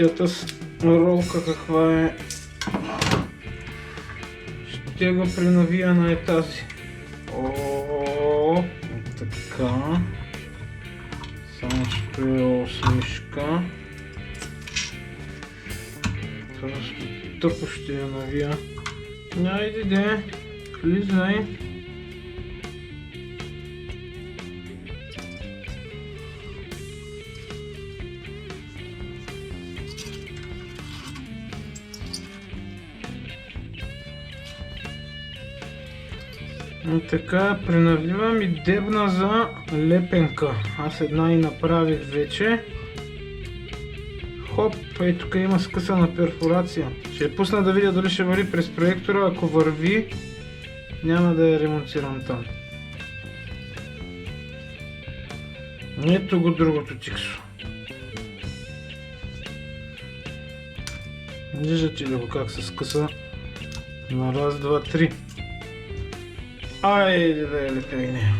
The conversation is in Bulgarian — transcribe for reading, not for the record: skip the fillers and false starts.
следващата ролка каква е? Ще го принавия на тази. О, така. Само ще е осмишка. Тъпо ще я навия. Айде де, влизай. И така, принавивам и дебна за лепенка. Аз една и направих вече. Хоп, ей тук има скъсана перфорация. Ще я пусна да видя дали ще върви през проектора. Ако върви, няма да я ремонтирам там. Ето го другото тиксо. Виждате ли го как се скъса на раз, два, три. Айде да я лепегне.